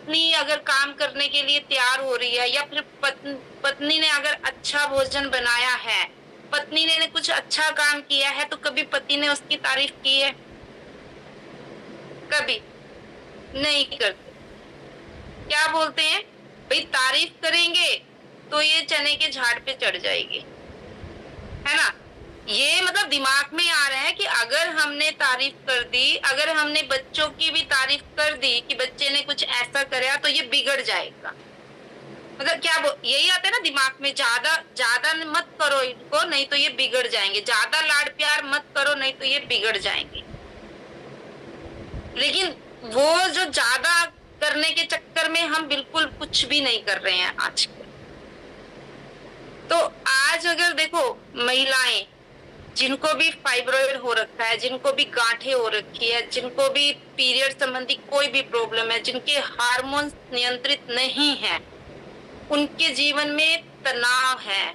पत्नी अगर काम करने के लिए तैयार हो रही है, या फिर पत्नी ने अगर अच्छा भोजन बनाया है, पत्नी ने कुछ अच्छा काम किया है, तो कभी पति ने उसकी तारीफ की है? कभी नहीं करते। क्या बोलते हैं, भाई तारीफ करेंगे तो ये चने के झाड़ पे चढ़ जाएगी, है ना। ये मतलब दिमाग में आ रहा है कि अगर हमने तारीफ कर दी, अगर हमने बच्चों की भी तारीफ कर दी कि बच्चे ने कुछ ऐसा कराया, तो ये बिगड़ जाएगा। मतलब क्या यही आता है ना दिमाग में, ज्यादा ज्यादा मत करो इनको, नहीं तो ये बिगड़ जाएंगे, ज्यादा लाड प्यार मत करो, नहीं तो ये बिगड़ जाएंगे। लेकिन वो जो ज्यादा करने के चक्कर में हम बिल्कुल कुछ भी नहीं कर रहे हैं आजकल। तो आज अगर देखो, महिलाएं जिनको भी फाइब्रॉइड हो रखा है, जिनको भी गांठें हो रखी है, जिनको भी पीरियड संबंधी कोई भी प्रॉब्लम है, जिनके हार्मोन्स नियंत्रित नहीं है, उनके जीवन में तनाव है,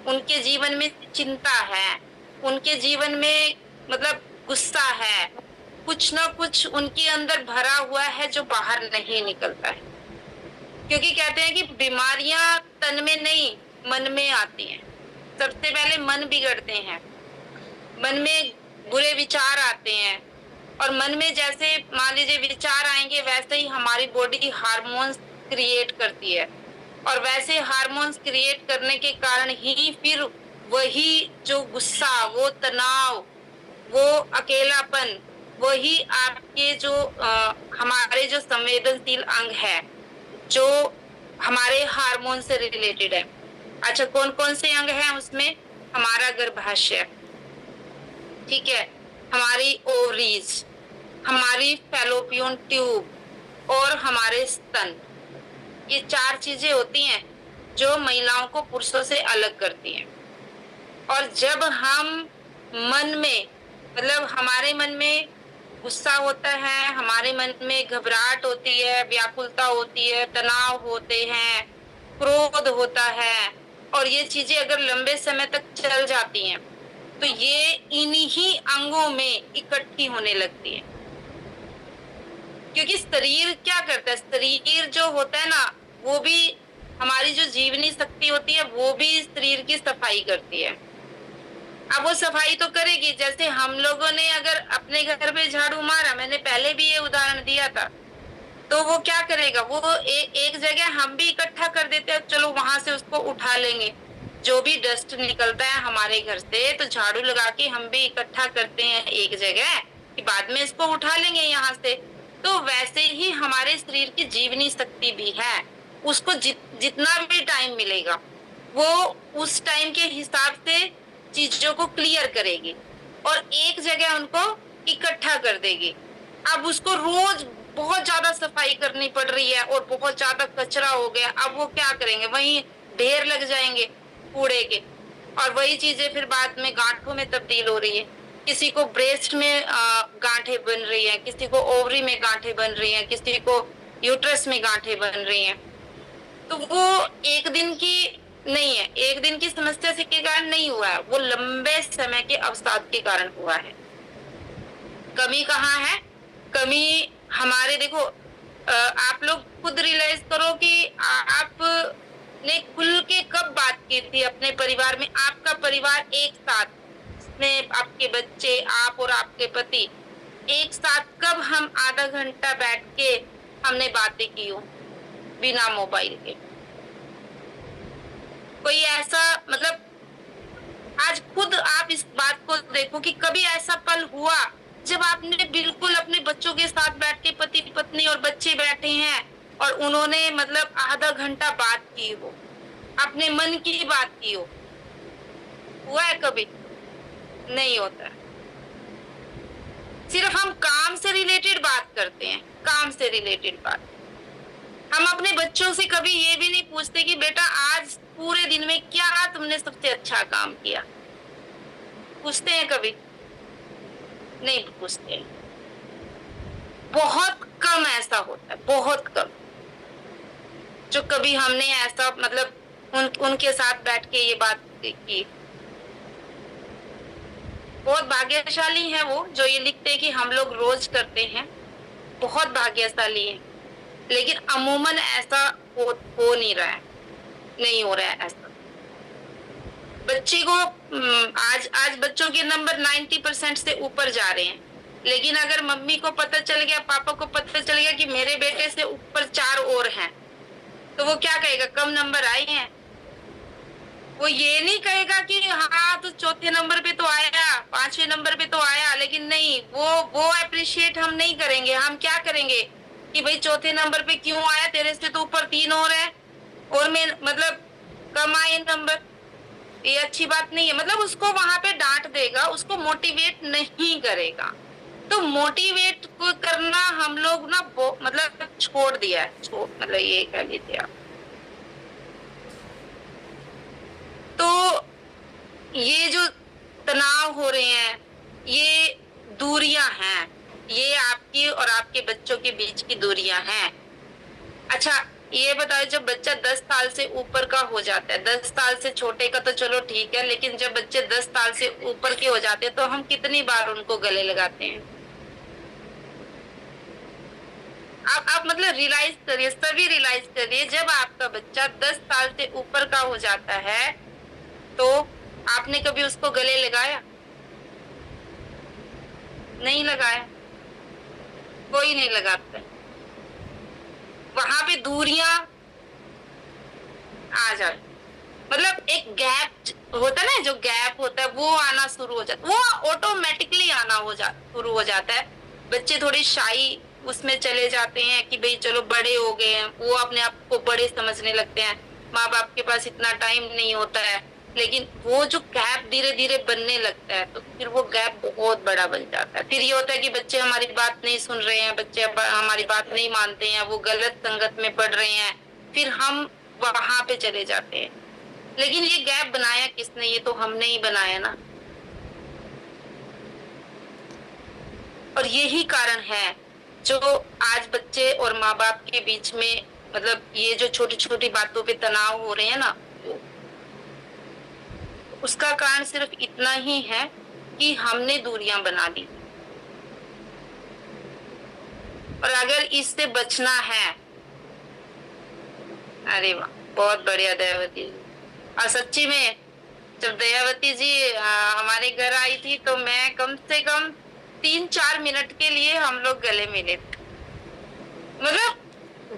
उनके जीवन में चिंता है, उनके जीवन में मतलब गुस्सा है, कुछ ना कुछ उनके अंदर भरा हुआ है जो बाहर नहीं निकलता है। क्योंकि कहते हैं कि बीमारियां तन में नहीं मन में आती हैं। सबसे पहले मन बिगड़ते हैं, मन में बुरे विचार आते हैं, और मन में जैसे मान लीजिए विचार आएंगे, वैसे ही हमारी बॉडी हार्मोन्स क्रिएट करती है, और वैसे हार्मोन्स क्रिएट करने के कारण ही फिर वही जो गुस्सा, वो तनाव, वो अकेलापन, वही आपके जो हमारे जो संवेदनशील अंग है, जो हमारे हार्मोन से रिलेटेड है। अच्छा, कौन कौन से अंग हैं उसमें? हमारा गर्भाशय, ठीक है, हमारी ओवरीज, हमारी फैलोपियन ट्यूब और हमारे स्तन। ये 4 चीजें होती हैं जो महिलाओं को पुरुषों से अलग करती हैं। और जब हम मन में मतलब हमारे मन में गुस्सा होता है, हमारे मन में घबराहट होती है, व्याकुलता होती है, तनाव होते हैं, क्रोध होता है, और ये चीजें अगर लंबे समय तक चल जाती हैं, तो ये इन्हीं अंगों में इकट्ठी होने लगती है। क्योंकि शरीर क्या करता है, शरीर जो होता है ना, वो भी हमारी जो जीवनी शक्ति होती है, वो भी शरीर की सफाई करती है। अब वो सफाई तो करेगी, जैसे हम लोगों ने अगर अपने घर पे झाड़ू मारा, मैंने पहले भी ये उदाहरण दिया था, तो वो क्या करेगा, वो एक जगह हम भी इकट्ठा कर देते हैं, चलो वहां से उसको उठा लेंगे। जो भी डस्ट निकलता है हमारे घर से, तो झाड़ू लगा के हम भी इकट्ठा करते हैं एक जगह, कि बाद में इसको उठा लेंगे यहाँ से। तो वैसे ही हमारे शरीर की जीवनी शक्ति भी है, उसको जितना भी टाइम मिलेगा, वो उस टाइम के हिसाब से चीजों को क्लियर करेगी और एक जगह उनको इकट्ठा कर देगी। अब उसको रोज बहुत ज्यादा सफाई करनी पड़ रही है और बहुत ज्यादा कचरा हो गया, अब वो क्या करेंगे, वहीं ढेर लग जाएंगे कूड़े के, और वही चीजें फिर बाद में गांठों में तब्दील हो रही है। किसी को ब्रेस्ट में गांठें बन रही हैं, किसी को ओवरी में गांठें बन रही हैं, किसी को यूट्रस में गांठें बन रही हैं। तो वो एक दिन की नहीं है, एक दिन की समस्या से के कारण नहीं हुआ है, वो लंबे समय के अवसाद के कारण हुआ है। कमी कहाँ है? कमी हमारे देखो, आप लोग खुद रियलाइज करो कि आपने खुल के कब बात की थी अपने परिवार में, आपका परिवार एक साथ में, आपके बच्चे, आप और आपके पति एक साथ, कब हम आधा घंटा बैठ के हमने बातें की हो बिना मोबाइल के? कोई ऐसा मतलब आज खुद आप इस बात को देखो कि कभी ऐसा पल हुआ जब आपने बिल्कुल अपने बच्चों के साथ बैठ के, पति पत्नी और बच्चे बैठे हैं, और उन्होंने मतलब आधा घंटा बात की हो, अपने मन की बात की हो? हुआ है कभी? नहीं होता। सिर्फ हम काम से रिलेटेड बात करते हैं, काम से रिलेटेड बात। हम अपने बच्चों से कभी ये भी नहीं पूछते कि बेटा आज पूरे दिन में क्या तुमने सबसे अच्छा काम किया? पूछते हैं कभी? नहीं पूछते। बहुत कम ऐसा होता है, बहुत कम, जो कभी हमने ऐसा मतलब उनके साथ बैठ के ये बात की। बहुत भाग्यशाली हैं वो जो ये लिखते हैं कि हम लोग रोज करते हैं, बहुत भाग्यशाली हैं। लेकिन अमूमन ऐसा हो नहीं रहा है, नहीं हो रहा है ऐसा। बच्चे को आज आज बच्चों के नंबर 90% से ऊपर जा रहे हैं, लेकिन अगर मम्मी को पता चल गया, पापा को पता चल गया कि मेरे बेटे से ऊपर 4 और हैं, तो वो क्या कहेगा? कम नंबर आए हैं। वो ये नहीं कहेगा कि हाँ तो चौथे नंबर पे तो आया, पांचवें नंबर पे तो आया, लेकिन नहीं, वो अप्रिशिएट हम नहीं करेंगे। हम क्या करेंगे कि भाई चौथे नंबर पे क्यों आया, तेरे से तो ऊपर 3 और है, और मैं मतलब कम आए नंबर, ये अच्छी बात नहीं है। मतलब उसको वहां पे डांट देगा, उसको मोटिवेट नहीं करेगा। तो मोटिवेट करना हम लोग ना मतलब छोड़ दिया है, मतलब ये कह लीजिए आप। तो ये जो तनाव हो रहे हैं, ये दूरियां हैं, ये आपकी और आपके बच्चों के बीच की दूरियां हैं। अच्छा ये बताओ, जब बच्चा 10 साल से ऊपर का हो जाता है, 10 साल से छोटे का तो चलो ठीक है, लेकिन जब बच्चे 10 साल से ऊपर के हो जाते हैं तो हम कितनी बार उनको गले लगाते हैं? आप मतलब रियलाइज करिए, सभी रियलाइज करिए, जब आपका बच्चा 10 साल से ऊपर का हो जाता है तो आपने कभी उसको गले लगाया? नहीं लगाया, कोई नहीं लगाता। वहां पे दूरियां आ जाती, मतलब एक गैप होता है ना, जो गैप होता है वो आना शुरू हो जाता है, वो ऑटोमेटिकली आना शुरू हो जाता है। बच्चे थोड़ी शाई उसमें चले जाते हैं कि भाई चलो बड़े हो गए हैं, वो अपने आप को बड़े समझने लगते हैं, माँ बाप के पास इतना टाइम नहीं होता है। लेकिन वो जो गैप धीरे धीरे बनने लगता है तो फिर वो गैप बहुत बड़ा बन जाता है। फिर ये होता है कि बच्चे हमारी बात नहीं सुन रहे हैं, बच्चे हमारी बात नहीं मानते हैं, वो गलत संगत में पड़ रहे हैं, फिर हम वहां पे चले जाते हैं। लेकिन ये गैप बनाया किसने? ये तो हमने ही बनाया ना। और यही कारण है जो आज बच्चे और माँ बाप के बीच में, मतलब ये जो छोटी छोटी बातों पे तनाव हो रहे हैं ना, उसका कारण सिर्फ इतना ही है कि हमने दूरियां बना दी। और अगर इससे बचना है, अरे वाह बहुत बढ़िया दयावती जी। और सच्ची में जब दयावती जी हमारे घर आई थी तो मैं कम से कम 3-4 मिनट के लिए हम लोग गले मिले थे। मतलब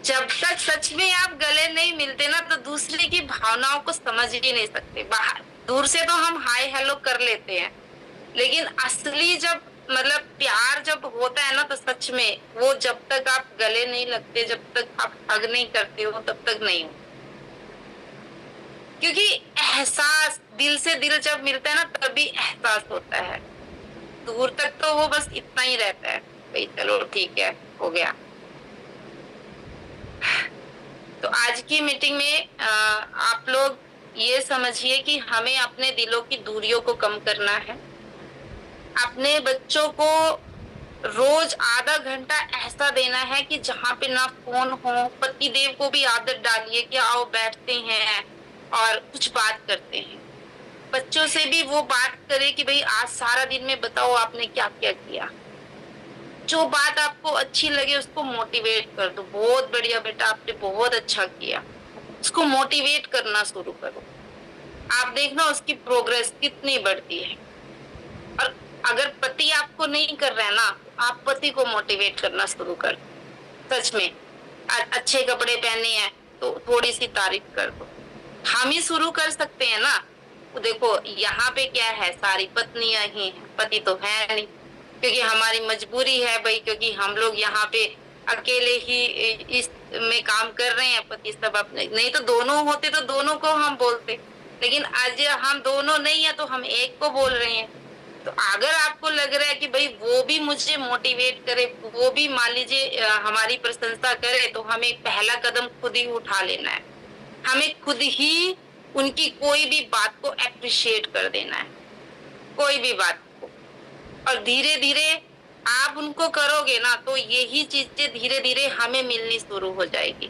जब तक सच में आप गले नहीं मिलते ना तो दूसरे की भावनाओं को समझ ही नहीं सकते। बाहर दूर से तो हम हाय हेलो कर लेते हैं, लेकिन असली जब मतलब प्यार जब होता है ना तो सच में वो जब तक आप गले नहीं लगते, जब तक आप हग नहीं करते हो, तब तक नहीं हो। क्योंकि एहसास दिल से दिल जब मिलता है ना तभी एहसास होता है। दूर तक तो वो बस इतना ही रहता है, भाई चलो ठीक है हो गया। तो आज की मीटिंग में आप लोग ये समझिए कि हमें अपने दिलों की दूरियों को कम करना है। अपने बच्चों को रोज आधा घंटा ऐसा देना है कि जहाँ पे ना फोन हो। पति देव को भी आदत डालिए कि आओ बैठते हैं और कुछ बात करते हैं। बच्चों से भी वो बात करे कि भाई आज सारा दिन में बताओ आपने क्या क्या किया। जो बात आपको अच्छी लगे उसको मोटिवेट कर दो, बहुत बढ़िया बेटा आपने बहुत अच्छा किया, उसको मोटिवेट करना शुरू करो। आप देखना उसकी प्रोग्रेस कितनी बढ़ती है। और अगर पति आपको नहीं कर रहा है ना, आप पति को मोटिवेट करना शुरू कर। सच में अच्छे कपड़े पहने हैं तो थोड़ी सी तारीफ कर दो। हम ही शुरू कर सकते हैं ना। तो देखो यहाँ पे क्या है, सारी पत्नियां ही हैं, पति तो है नहीं, क्योंकि हमारी मजबूरी है भाई, क्योंकि हम लोग यहाँ पे अकेले ही इस में काम कर रहे हैं, पति सब अपने, नहीं तो दोनों होते तो दोनों को हम बोलते, लेकिन आज हम दोनों नहीं है तो हम एक को बोल रहे हैं। तो अगर आपको लग रहा है कि भाई वो भी मुझे मोटिवेट करे, वो भी मान लीजिए हमारी प्रशंसा करे, तो हमें पहला कदम खुद ही उठा लेना है। हमें खुद ही उनकी कोई भी बात को अप्रिशिएट कर देना है, कोई भी बात को। और धीरे धीरे आप उनको करोगे ना तो यही चीजें धीरे धीरे हमें मिलनी शुरू हो जाएगी।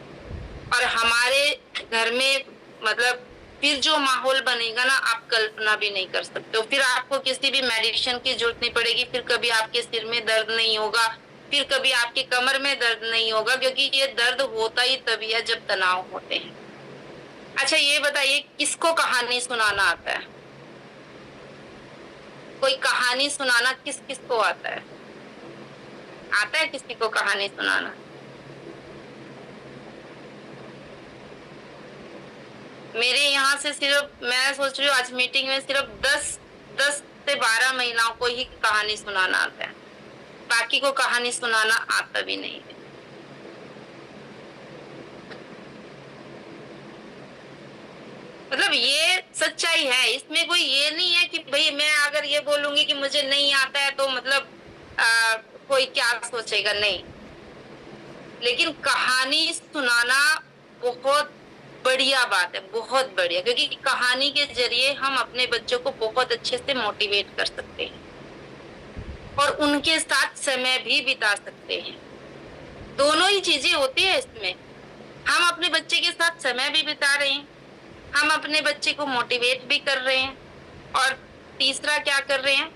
और हमारे घर में मतलब फिर जो माहौल बनेगा ना, आप कल्पना भी नहीं कर सकते हो। फिर आपको किसी भी मेडिसिन की जरूरत नहीं पड़ेगी, फिर कभी आपके सिर में दर्द नहीं होगा, फिर कभी आपकी कमर में दर्द नहीं होगा, क्योंकि ये दर्द होता ही तभी है जब तनाव होते हैं। अच्छा ये बताइए, किसको कहानी सुनाना आता है? कोई कहानी सुनाना किस किस को आता है? आता है किसी को कहानी सुनाना? मेरे यहाँ से सिर्फ, मैं सोच रही हूँ आज मीटिंग में सिर्फ 10 से 12 महिलाओं को ही कहानी सुनाना आता है, बाकी को कहानी सुनाना आता भी नहीं है। मतलब ये सच्चाई है, इसमें कोई ये नहीं है कि भाई मैं अगर ये बोलूंगी कि मुझे नहीं आता है तो मतलब कोई क्या सोचेगा, नहीं। लेकिन कहानी सुनाना बहुत बढ़िया बात है, बहुत बढ़िया, क्योंकि कहानी के जरिए हम अपने बच्चों को बहुत अच्छे से मोटिवेट कर सकते हैं और उनके साथ समय भी बिता सकते हैं। दोनों ही चीजें होती है इसमें। हम अपने बच्चे के साथ समय भी बिता रहे हैं, हम अपने बच्चे को मोटिवेट भी कर रहे हैं, और तीसरा क्या कर रहे हैं,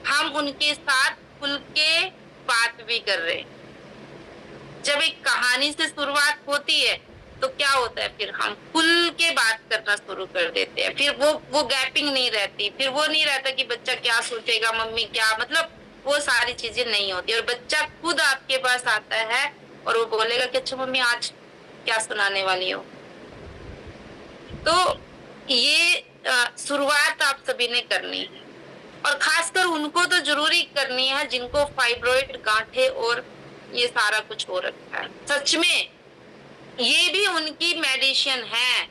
हम उनके साथ खुल के बात भी कर रहे हैं। जब एक कहानी से शुरुआत होती है तो क्या होता है, फिर हम खुल के बात करना शुरू कर देते हैं। फिर वो गैपिंग नहीं रहती, फिर वो नहीं रहता कि बच्चा क्या सोचेगा, मम्मी क्या, मतलब वो सारी चीजें नहीं होती, और बच्चा खुद आपके पास आता है और वो बोलेगा कि अच्छा मम्मी आज क्या सुनाने वाली हो। तो ये शुरुआत आप सभी ने करनी है, और खासकर उनको तो जरूरी करनी है जिनको फाइब्रॉइड, गांठें और ये सारा कुछ हो रखा है। सच में ये भी उनकी मेडिसिन है,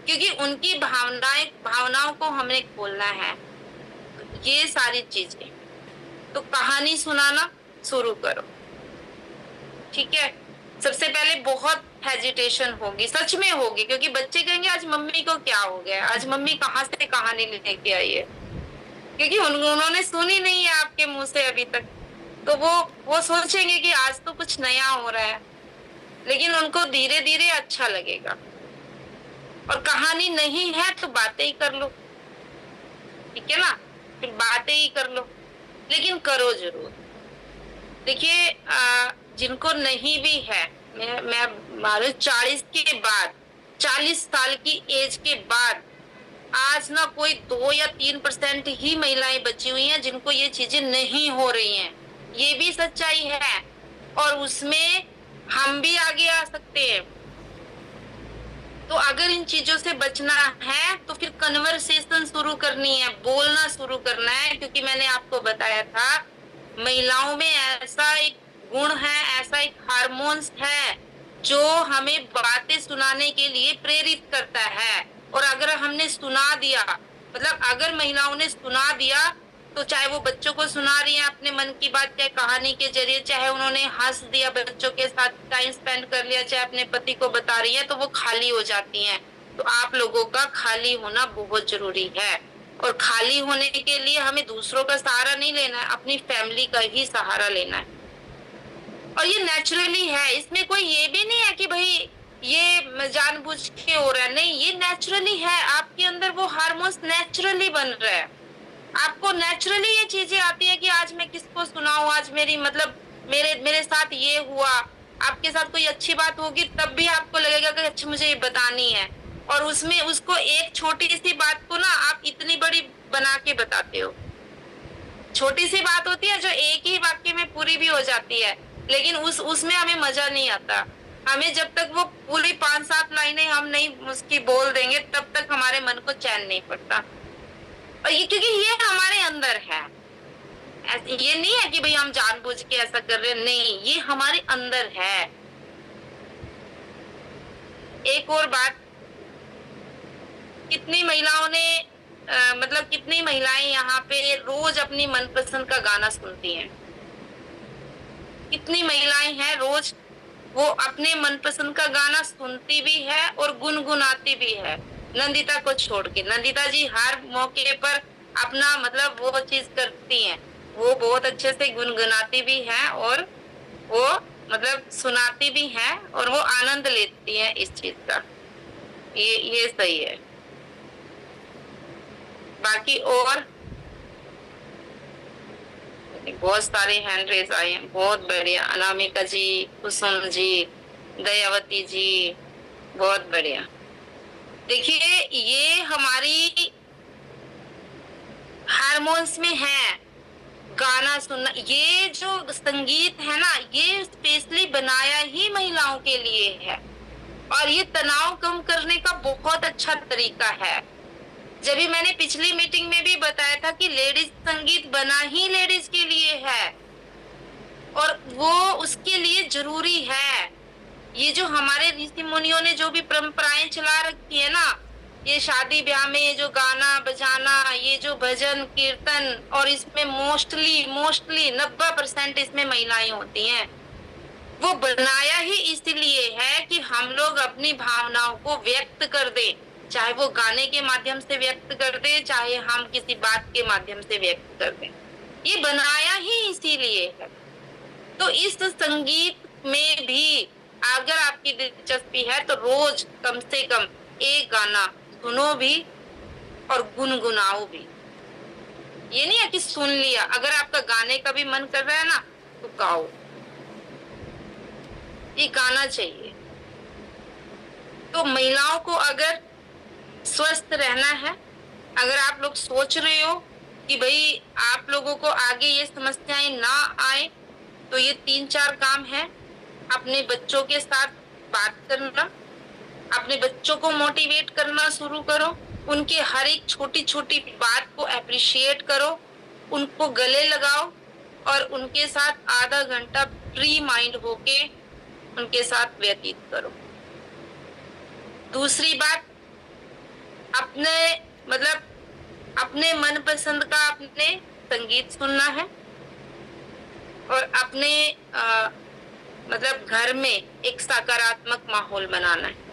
क्योंकि उनकी भावनाओं को हमने खोलना है। ये सारी चीजें, तो कहानी सुनाना शुरू करो, ठीक है। सबसे पहले बहुत हेजिटेशन होगी, सच में होगी, क्योंकि बच्चे कहेंगे आज मम्मी को क्या हो गया, आज मम्मी कहाँ से कहानी लेके आई है, क्योंकि उन्होंने सुनी नहीं है आपके मुंह से अभी तक। तो वो सोचेंगे कि आज तो कुछ नया हो रहा है, लेकिन उनको धीरे धीरे अच्छा लगेगा। और कहानी नहीं है तो बातें ही कर लो, ठीक है ना, फिर बातें ही कर लो, लेकिन करो जरूर। देखिए जिनको नहीं भी है, मैं मानो 40 के बाद, 40 साल की एज के बाद आज ना कोई 2 या 3% ही महिलाएं बची हुई हैं जिनको ये चीजें नहीं हो रही हैं। ये भी सच्चाई है, और उसमें हम भी आगे आ सकते हैं। तो अगर इन चीजों से बचना है तो फिर कन्वर्सेशन शुरू करनी है, बोलना शुरू करना है, क्योंकि मैंने आपको बताया था महिलाओं में ऐसा एक गुण है, ऐसा एक हार्मोन्स है जो हमें बातें सुनाने के लिए प्रेरित करता है। और अगर हमने सुना दिया, मतलब अगर महिलाओं ने सुना दिया, तो चाहे वो बच्चों को सुना रही है अपने मन की बात, चाहे कहानी के जरिए, चाहे उन्होंने हंस दिया, बच्चों के साथ टाइम स्पेंड कर लिया, चाहे अपने पति को बता रही है, तो वो खाली हो जाती हैं। तो आप लोगों का खाली होना बहुत जरूरी है, और खाली होने के लिए हमें दूसरों का सहारा नहीं लेना है, अपनी फैमिली का ही सहारा लेना है। और ये नेचुरली है, इसमें कोई ये भी नहीं है कि भाई ये जानबूझ के हो रहा है, नहीं, ये नेचुरली है। आपके अंदर वो हार्मोन्स नेचुरली बन रहा है, आपको नेचुरली ये चीजें आती है कि आज मैं किसको सुनाऊं, आज मेरी मतलब मेरे साथ ये हुआ। आपके साथ कोई अच्छी बात होगी तब भी आपको लगेगा कि अच्छा मुझे ये बतानी है, और उसमें उसको एक छोटी सी बात को ना आप इतनी बड़ी बना के बताते हो। छोटी सी बात होती है जो एक ही वाक्य में पूरी भी हो जाती है, लेकिन उसमें हमें मजा नहीं आता। हमें जब तक वो पूरी 5-7 लाइनें हम नहीं उसकी बोल देंगे तब तक हमारे मन को चैन नहीं पड़ता। और ये क्योंकि ये हमारे अंदर है, ये नहीं है कि भाई हम जानबूझ के ऐसा कर रहे हैं, नहीं, ये हमारे अंदर है। एक और बात, कितनी महिलाओं ने मतलब कितनी महिलाएं यहाँ पे रोज अपनी मनपसंद का गाना सुनती हैं? कितनी महिलाएं हैं रोज वो अपने मनपसंद का गाना सुनती भी है और गुनगुनाती भी है। नंदिता को छोड़ के, नंदिता जी हर मौके पर अपना मतलब वो चीज करती हैं, वो बहुत अच्छे से गुनगुनाती भी है और वो मतलब सुनाती भी है, और वो आनंद लेती है इस चीज का। ये सही है। बाकी और बहुत सारे हैंड रेज आए हैं, बहुत बढ़िया। अनामिका जी, कुसुम जी, दयावती जी, बहुत बढ़िया। देखिए ये हमारी हार्मोन्स में है, गाना सुनना। ये जो संगीत है ना, ये स्पेशली बनाया ही महिलाओं के लिए है, और ये तनाव कम करने का बहुत अच्छा तरीका है। जब भी मैंने पिछली मीटिंग में भी बताया था कि लेडीज संगीत बना ही लेडीज के लिए है, और वो उसके लिए जरूरी है। ये जो हमारे ऋषि मुनियों ने जो भी परंपराएं चला रखी है ना, ये शादी ब्याह में ये जो गाना बजाना, ये जो भजन कीर्तन, और इसमें मोस्टली 90% इसमें महिलाएं होती हैं। वो बनाया ही इसलिए है कि हम लोग अपनी भावनाओं को व्यक्त कर दें, चाहे वो गाने के माध्यम से व्यक्त कर दे, चाहे हम किसी बात के माध्यम से व्यक्त कर दें। ये बनाया ही इसीलिए है। तो इस संगीत में भी अगर आपकी दिलचस्पी है तो रोज कम से कम एक गाना सुनो भी और गुनगुनाओ भी। ये नहीं है कि सुन लिया, अगर आपका गाने का भी मन कर रहा है ना तो गाओ, ये गाना चाहिए। तो महिलाओं को अगर स्वस्थ रहना है, अगर आप लोग सोच रहे हो कि भाई आप लोगों को आगे ये समस्याएं ना आए, तो ये 3-4 काम है। अपने बच्चों के साथ बात करना, अपने बच्चों को मोटिवेट करना शुरू करो, उनके हर एक छोटी छोटी बात को अप्रिशिएट करो, उनको गले लगाओ, और उनके साथ आधा घंटा फ्री माइंड होके उनके साथ व्यतीत करो। दूसरी बात, अपने अपने मनपसंद का अपने संगीत सुनना है, और अपने घर में एक सकारात्मक माहौल बनाना है।